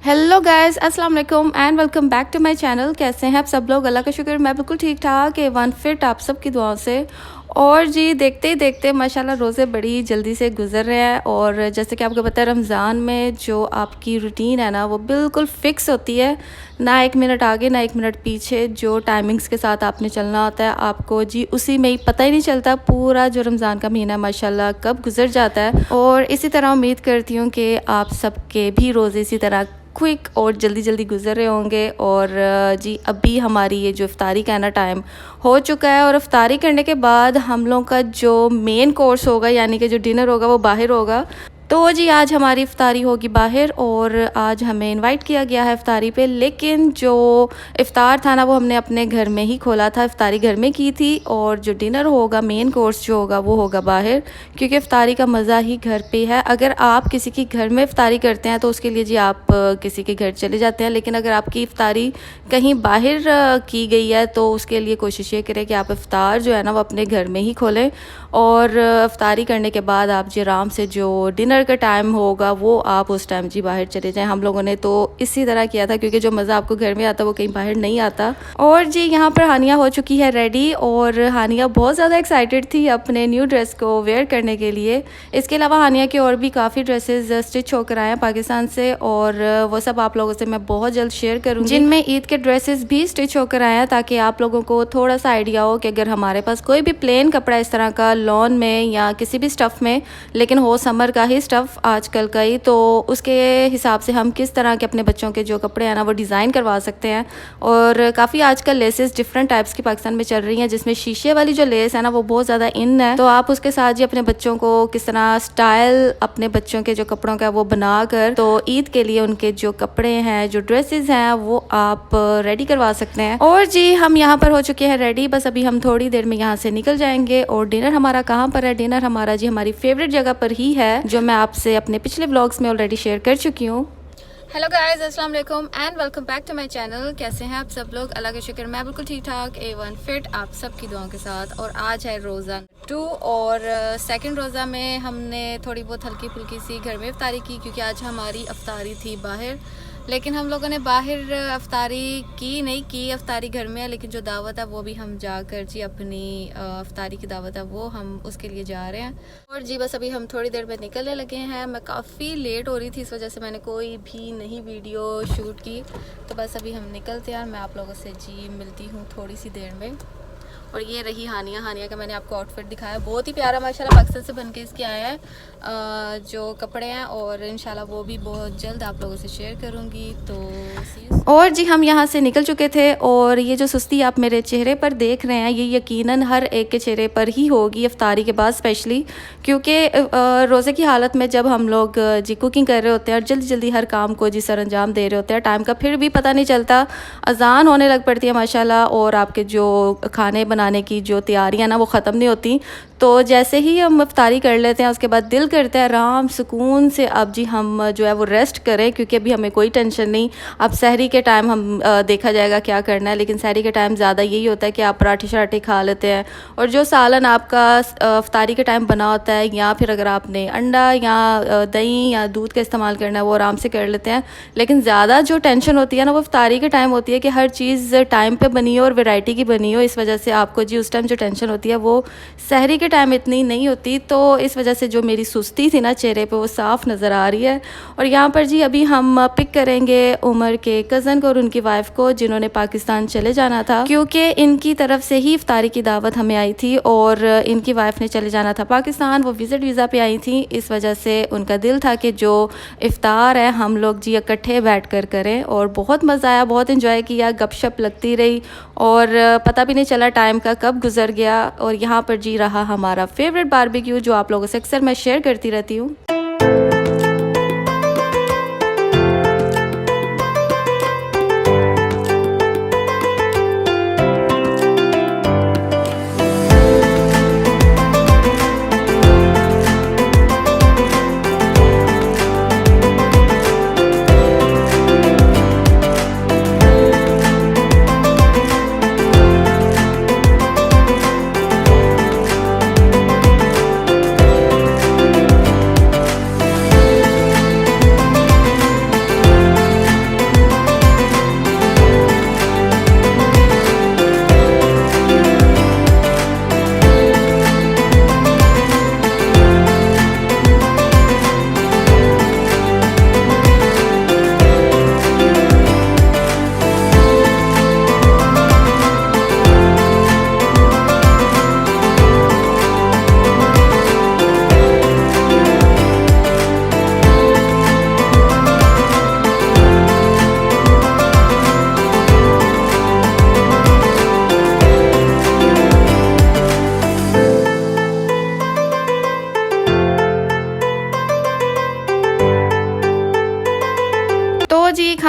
Hello guys, अस्सलाम वालेकुम and welcome back to my channel. कैसे हैं आप सब लोग? अल्लाह का शुक्र मैं बिल्कुल ठीक ठाक ए वन फिट आप सब की दुआओं से। और जी देखते ही देखते माशाल्लाह रोज़े बड़ी जल्दी से गुजर रहे हैं। और जैसे कि आपको पता है रमज़ान में जो आपकी रूटीन है ना वो बिल्कुल फ़िक्स होती है, ना एक मिनट आगे ना एक मिनट पीछे। जो टाइमिंग्स के साथ आपने चलना होता है आपको जी उसी में ही पता ही नहीं चलता पूरा जो रमज़ान का महीना माशाल्लाह कब गुजर जाता है। और इसी तरह उम्मीद करती हूँ कि आप सबके भी रोज़े इसी तरह क्विक और जल्दी जल्दी गुजर रहे होंगे। और जी अभी हमारी ये जो इफ्तारी का ना टाइम हो चुका है और इफ्तारी करने के बाद हम लोग का जो मेन कोर्स होगा यानी कि जो डिनर होगा वो बाहर होगा। तो जी आज हमारी इफ्तारी होगी बाहर और आज हमें इनवाइट किया गया है इफ्तारी पे। लेकिन जो इफ्तार था ना वो हमने अपने घर में ही खोला था, इफ्तारी घर में की थी। और जो डिनर होगा मेन कोर्स जो होगा वो होगा बाहर, क्योंकि इफ्तारी का मज़ा ही घर पे है। अगर आप किसी के घर में इफ्तारी करते हैं तो उसके लिए जी आप किसी के घर चले जाते हैं, लेकिन अगर आपकी इफ्तारी कहीं बाहर की गई है तो उसके लिए कोशिश ये करें कि आप इफ्तार जो है ना वो अपने घर में ही खोलें। और इफ्तारी करने के बाद आप जी आराम से जो डिनर का टाइम होगा वो आप उस टाइम जी बाहर चले जाएं। हम लोगों ने तो इसी तरह किया था, क्योंकि जो मज़ा आपको घर में आता है वो कहीं बाहर नहीं आता। और जी यहाँ पर हानिया हो चुकी है रेडी और हानिया बहुत ज़्यादा एक्साइटेड थी अपने न्यू ड्रेस को वेयर करने के लिए। इसके अलावा हानिया की और भी काफ़ी ड्रेसेस स्टिच होकर आए हैं पाकिस्तान से, और वो सब आप लोगों से मैं बहुत जल्द शेयर करूँगी, जिनमें ईद के ड्रेसेस भी स्टिच होकर आए हैं, ताकि आप लोगों को थोड़ा सा आइडिया हो कि अगर हमारे पास कोई भी प्लेन कपड़ा इस तरह का लॉन में या किसी भी स्टफ़ में, लेकिन हो समर का ही स्टफ़ आजकल का ही, तो उसके हिसाब से हम किस तरह के अपने बच्चों के जो कपड़े हैं ना वो डिज़ाइन करवा सकते हैं। और काफ़ी आजकल लेसेस डिफरेंट टाइप्स की पाकिस्तान में चल रही हैं, जिसमें शीशे वाली जो लेस है ना वो बहुत ज़्यादा इन है। तो आप उसके साथ जी अपने बच्चों को किस तरह स्टाइल अपने बच्चों के जो कपड़ों का वो बना कर, तो ईद के लिए उनके जो कपड़े हैं जो ड्रेसेस हैं वो आप रेडी करवा सकते हैं। और जी हम यहाँ पर हो चुके हैं रेडी, बस अभी हम थोड़ी देर में यहाँ से निकल जाएंगे। और डिनर हमारा कहाँ पर है? डिनर हमारा जी हमारी फेवरेट जगह पर ही है, जो मैं आपसे अपने पिछले व्लॉग्स में ऑलरेडी शेयर कर चुकी हूँ। हेलो गाइस, अस्सलाम वालेकुम and welcome back to my channel. कैसे हैं आप सब लोग? अल्लाह का शुक्र मैं बिल्कुल ठीक ठाक ए वन फिट आप सब की दुआओं के साथ। और आज है रोज़ा 2 और सेकंड रोज़ा में हमने थोड़ी बहुत हल्की फुल्की सी घर में इफ्तारी की, क्योंकि आज हमारी इफ्तारी थी बाहर। लेकिन हम लोगों ने बाहर इफ्तारी की नहीं की, इफ्तारी घर में है, लेकिन जो दावत है वो भी हम जाकर जी अपनी इफ्तारी की दावत है वो हम उसके लिए जा रहे हैं। और जी बस अभी हम थोड़ी देर में निकलने लगे हैं। मैं काफ़ी लेट हो रही थी, इस वजह से मैंने कोई भी नहीं वीडियो शूट की। तो बस अभी हम निकलते हैं, मैं आप लोगों से जी मिलती हूँ थोड़ी सी देर में। और ये रही हानिया। हानिया का मैंने आपको आउटफिट दिखाया, बहुत ही प्यारा माशाल्लाह पाकिस्तान से बन के इसके आया है जो कपड़े हैं। और इंशाल्लाह वो भी बहुत जल्द आप लोगों से शेयर करूँगी। तो और जी हम यहाँ से निकल चुके थे। और ये जो सुस्ती आप मेरे चेहरे पर देख रहे हैं ये यकीनन हर एक के चेहरे पर ही होगी इफ्तारी के बाद स्पेशली, क्योंकि रोज़े की हालत में जब हम लोग जी कुकिंग कर रहे होते हैं और जल्दी जल्दी हर काम को जी सर अंजाम दे रहे होते हैं, टाइम का फिर भी पता नहीं चलता, अजान होने लग पड़ती है माशाल्लाह, और आपके जो खाने बनाने की जो तैयारियां ना वो ख़त्म नहीं होती। तो जैसे ही हम इफ्तारी कर लेते हैं उसके बाद दिल करता है आराम सुकून से अब जी हम जो है वो रेस्ट करें, क्योंकि अभी हमें कोई टेंशन नहीं। अब सहरी के टाइम हम देखा जाएगा क्या करना है, लेकिन सहरी के टाइम ज़्यादा यही होता है कि आप पराठे शराठे खा लेते हैं, और जो सालन आपका इफ्तारी के टाइम बना होता है, या फिर अगर आपने अंडा या दही या दूध का इस्तेमाल करना है वो आराम से कर लेते हैं। लेकिन ज़्यादा जो टेंशन होती है ना वो इफ्तारी के टाइम होती है कि हर चीज़ टाइम पे बनी हो और वैरायटी की बनी हो। इस वजह से आपको जी उस टाइम जो टेंशन होती है वो सहरी के टाइम इतनी नहीं होती। तो इस वजह से जो मेरी सुस्ती थी ना चेहरे पे वो साफ़ नज़र आ रही है। और यहाँ पर जी अभी हम पिक करेंगे उमर के कज़न को और उनकी वाइफ को, जिन्होंने पाकिस्तान चले जाना था, क्योंकि इनकी तरफ से ही इफ्तारी की दावत हमें आई थी और इनकी वाइफ ने चले जाना था पाकिस्तान। वो विज़िट वीज़ा पे आई थी, इस वजह से उनका दिल था कि जो इफ्तार है हम लोग जी इकट्ठे बैठ कर करें। और बहुत मज़ा आया, बहुत इंजॉय किया, गपशप लगती रही और पता भी नहीं चला टाइम का कब गुजर गया। और यहाँ पर जी रहा हमारा फेवरेट बारबेक्यू, जो आप लोगों से अक्सर मैं शेयर करती रहती हूँ।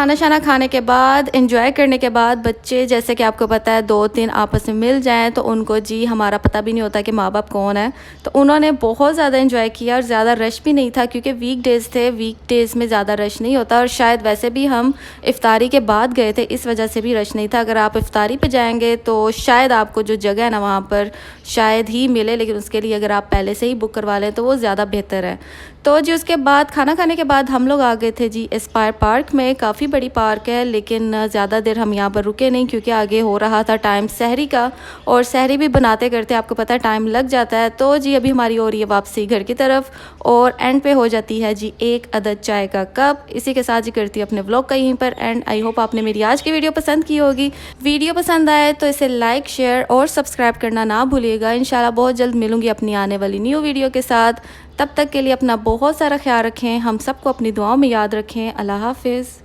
खाना शाना खाने के बाद एंजॉय करने के बाद बच्चे, जैसे कि आपको पता है, 2-3 आपस में मिल जाएं तो उनको जी हमारा पता भी नहीं होता कि माँ बाप कौन है। तो उन्होंने बहुत ज़्यादा एंजॉय किया और ज़्यादा रश भी नहीं था क्योंकि वीक डेज़ थे। वीक डेज़ में ज़्यादा रश नहीं होता और शायद वैसे भी हम इफ्तारी के बाद गए थे, इस वजह से भी रश नहीं था। अगर आप इफ्तारी पे जाएंगे तो शायद आपको जो जगह है ना वहाँ पर शायद ही मिले, लेकिन उसके लिए अगर आप पहले से ही बुक करवा लें तो वो ज़्यादा बेहतर है। तो जी उसके बाद खाना खाने के बाद हम लोग आ गए थे जी एस्पायर पार्क में। काफ़ी बड़ी पार्क है लेकिन ज़्यादा देर हम यहाँ पर रुके नहीं क्योंकि आगे हो रहा था टाइम सहरी का, और सहरी भी बनाते करते आपको पता है टाइम लग जाता है। तो जी अभी हमारी हो रही है वापसी घर की तरफ और एंड पे हो जाती है जी 1 अदद चाय का कप। इसी के साथ जी करती हूँ अपने व्लॉग का यहीं पर एंड। आई होप आपने मेरी आज की वीडियो पसंद की होगी। वीडियो पसंद आए तो इसे लाइक, शेयर और सब्सक्राइब करना ना भूलिएगा। इंशाल्लाह बहुत जल्द मिलूंगी अपनी आने वाली न्यू वीडियो के साथ। तब तक के लिए अपना बहुत सारा ख्याल रखें, हम सबको अपनी दुआओं में याद रखें। अल्लाह हाफिज़।